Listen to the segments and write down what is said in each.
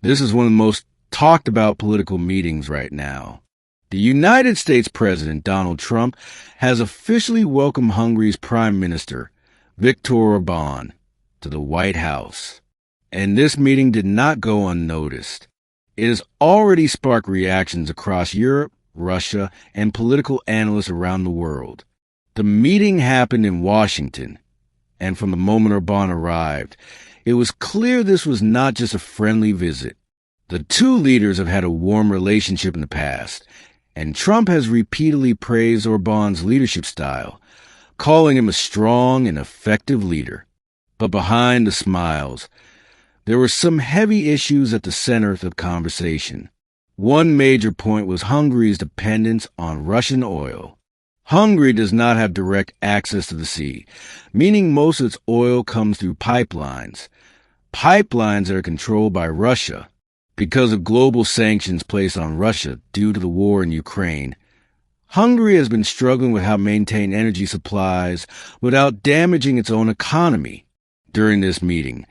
This is one of the most talked about political meetings right now. The United States President Donald Trump has officially welcomed Hungary's Prime Minister, Viktor Orbán, to the White House. And this meeting did not go unnoticed. It has already sparked reactions across Europe, Russia, and political analysts around the world. The meeting happened in Washington, and from the moment Orbán arrived, it was clear this was not just a friendly visit. The two leaders have had a warm relationship in the past, and Trump has repeatedly praised Orbán's leadership style, calling him a strong and effective leader. But behind the smiles, there were some heavy issues at the center of the conversation. One major point was Hungary's dependence on Russian oil. Hungary does not have direct access to the sea, meaning most of its oil comes through pipelines that are controlled by Russia. Because of global sanctions placed on Russia due to the war in Ukraine, Hungary has been struggling with how to maintain energy supplies without damaging its own economy. During this meeting,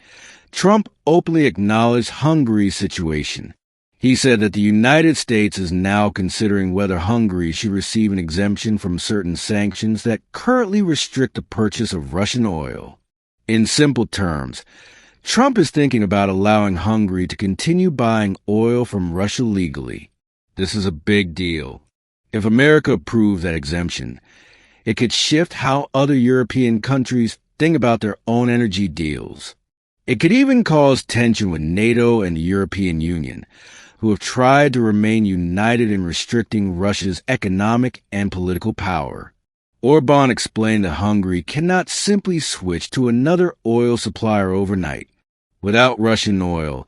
Trump openly acknowledged Hungary's situation. He said that the United States is now considering whether Hungary should receive an exemption from certain sanctions that currently restrict the purchase of Russian oil. In simple terms, Trump is thinking about allowing Hungary to continue buying oil from Russia legally. This is a big deal. If America approves that exemption, it could shift how other European countries think about their own energy deals. It could even cause tension with NATO and the European Union, who have tried to remain united in restricting Russia's economic and political power. Orbán explained that Hungary cannot simply switch to another oil supplier overnight. Without Russian oil,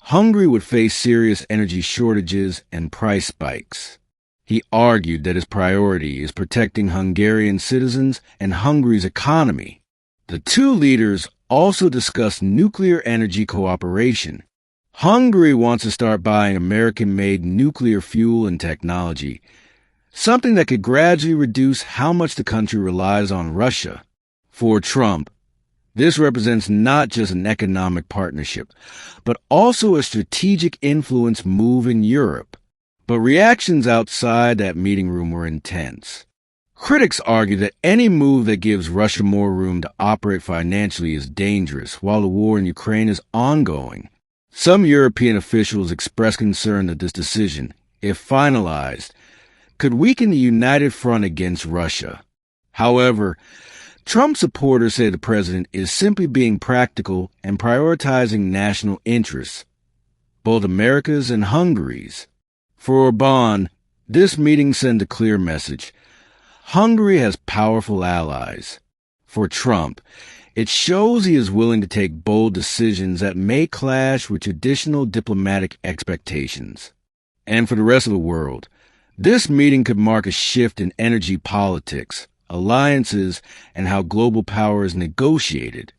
Hungary would face serious energy shortages and price spikes. He argued that his priority is protecting Hungarian citizens and Hungary's economy. The two leaders also discussed nuclear energy cooperation. Hungary wants to start buying American-made nuclear fuel and technology, something that could gradually reduce how much the country relies on Russia. For Trump, this represents not just an economic partnership, but also a strategic influence move in Europe. But reactions outside that meeting room were intense. Critics argue that any move that gives Russia more room to operate financially is dangerous while the war in Ukraine is ongoing. Some European officials expressed concern that this decision, if finalized, could weaken the united front against Russia. However, Trump supporters say the president is simply being practical and prioritizing national interests, both America's and Hungary's. For Orbán, this meeting sends a clear message. Hungary has powerful allies. For Trump, it shows he is willing to take bold decisions that may clash with traditional diplomatic expectations. And for the rest of the world, this meeting could mark a shift in energy politics, alliances, and how global power is negotiated.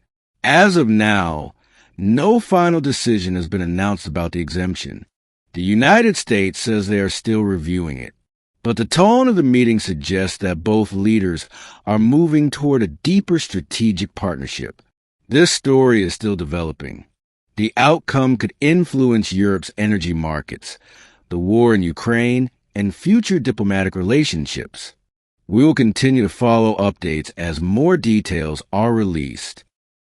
As of now, no final decision has been announced about the exemption. The United States says they are still reviewing it. But the tone of the meeting suggests that both leaders are moving toward a deeper strategic partnership. This story is still developing. The outcome could influence Europe's energy markets, the war in Ukraine, and future diplomatic relationships. We will continue to follow updates as more details are released.